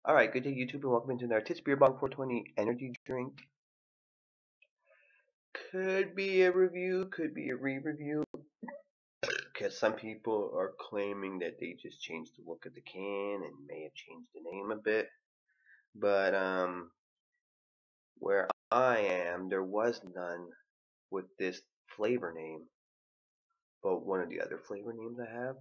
Alright, good day YouTube and welcome into the Artist Beer Bong 420 energy drink. Could be a review, could be a re-review, because some people are claiming that they just changed the look of the can and may have changed the name a bit. But where I am, there was none with this flavor name. But one of the other flavor names I have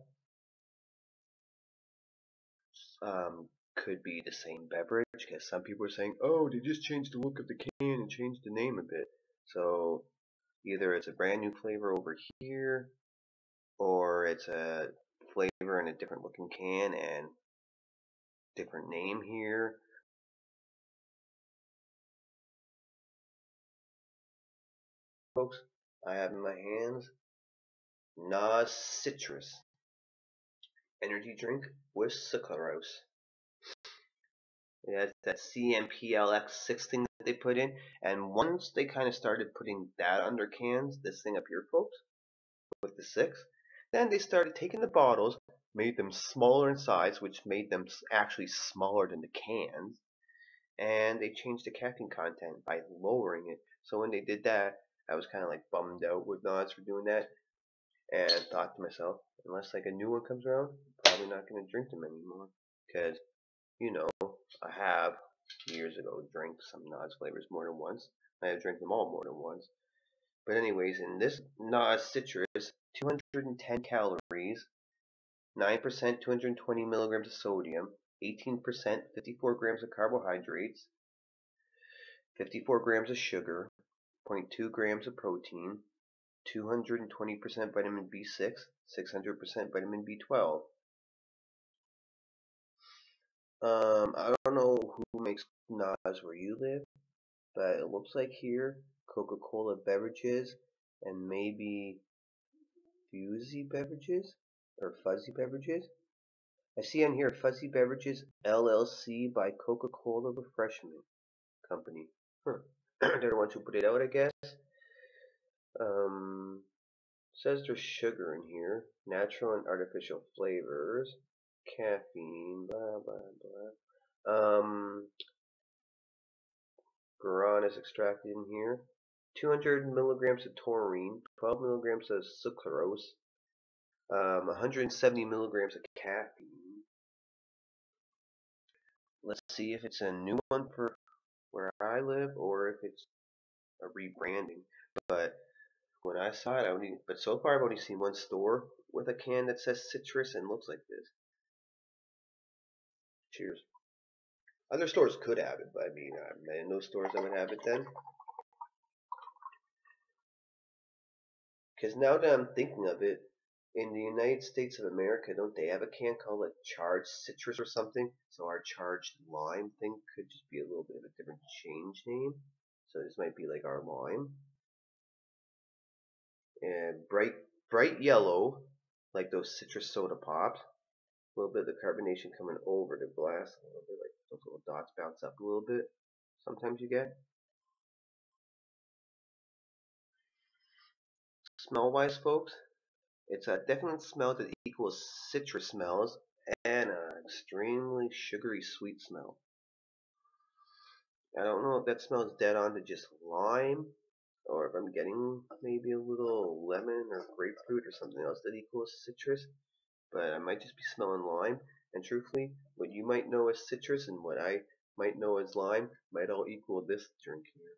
could be the same beverage, because some people are saying, oh, they just changed the look of the can and changed the name a bit. So either it's a brand new flavor over here, or it's a flavor in a different looking can and different name here. Folks, I have in my hands Nos Citrus energy drink with sucralose. It has that CMPLX6 thing that they put in, and once they kind of started putting that under cans, this thing up here, folks, with the 6, then they started taking the bottles, made them smaller in size, which made them actually smaller than the cans, and they changed the caffeine content by lowering it. So when they did that, I was kind of like bummed out with Nods for doing that, and thought to myself, unless like a new one comes around, I'm probably not going to drink them anymore, because you know I have years ago drank some Nods flavors more than once. I have drank them all more than once. But anyways, in this Nos Citrus, 210 calories, 9%, 220 milligrams of sodium, 18%, 54 grams of carbohydrates, 54 grams of sugar, 0.2 grams of protein, 220% vitamin B6, 600% vitamin B12. I don't know who makes Nas where you live, but it looks like here Coca-Cola beverages and maybe Fuzzy beverages or Fuzzy beverages. I see on here Fuzzy Beverages LLC by Coca-Cola Refreshment Company. They're the ones who put it out, I guess. Says there's sugar in here, natural and artificial flavors, caffeine, blah blah blah. Guaran is extracted in here. 200 milligrams of taurine, 12 milligrams of sucralose, 170 milligrams of caffeine. Let's see if it's a new one for where I live or if it's a rebranding. But when I saw it, but so far I've only seen one store with a can that says citrus and looks like this. Cheers. Other stores could have it, but I mean, in those stores I would have it then. Because now that I'm thinking of it, in the United States of America, don't they have a can called like charged citrus or something? So our charged lime thing could just be a little bit of a different change name. So this might be like our lime. And bright yellow, like those citrus soda pops. A little bit of the carbonation coming over the glass, a little bit like those little dots bounce up a little bit. Sometimes you get. Smell wise, folks, it's a definite smell that equals citrus smells and an extremely sugary sweet smell. I don't know if that smells dead on to just lime or if I'm getting maybe a little lemon or grapefruit or something else that equals citrus, but I might just be smelling lime. And truthfully, what you might know as citrus and what I might know as lime might all equal this drink here.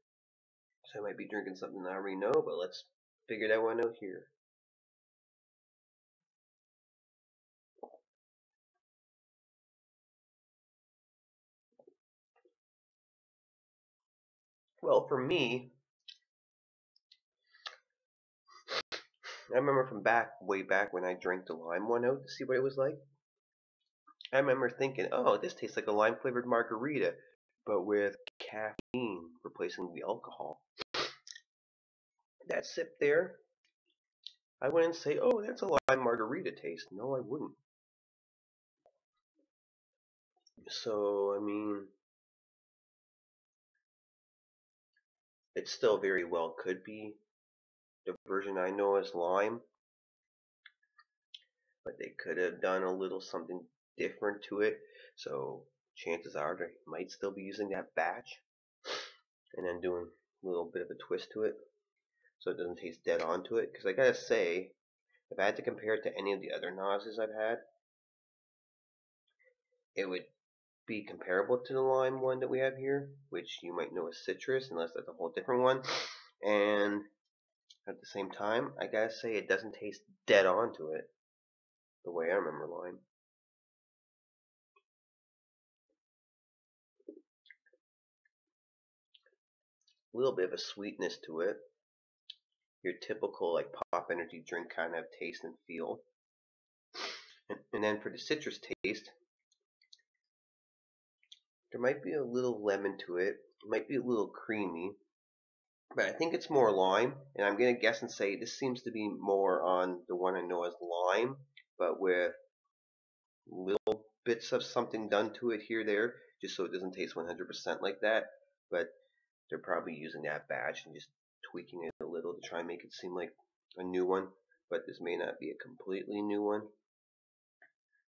So I might be drinking something I already know, but let's figure that one out here. Well, for me, I remember from way back when I drank the lime one out to see what it was like. I remember thinking, oh, this tastes like a lime flavored margarita, but with caffeine replacing the alcohol. That sip there, I wouldn't say, oh, that's a lime margarita taste. No, I wouldn't. So, I mean, it still very well could be the version I know as lime, but they could have done a little something different to it. So, chances are they might still be using that batch and then doing a little bit of a twist to it so it doesn't taste dead on to it. Because I gotta say, if I had to compare it to any of the other Noses I've had, it would be comparable to the lime one that we have here, which you might know as citrus, unless that's a whole different one. And at the same time, I gotta say it doesn't taste dead on to it the way I remember lime. A little bit of a sweetness to it. Your typical like pop energy drink kind of taste and feel. And then for the citrus taste, there might be a little lemon to it. It might be a little creamy. But I think it's more lime, and I'm going to guess and say this seems to be more on the one I know as lime, but with little bits of something done to it here there, just so it doesn't taste 100% like that. But they're probably using that batch and just tweaking it a little to try and make it seem like a new one. But this may not be a completely new one.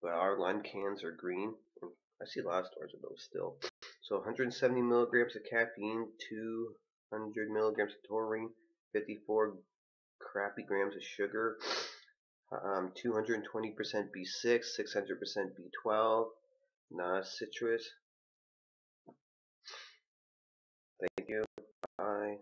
But our lime cans are green. I see a lot of stores of those still. So 170 milligrams of caffeine, 200 milligrams of taurine, 54 crappy grams of sugar, 220% B6, 600% B12, Nos Citrus. Thank you. Bye.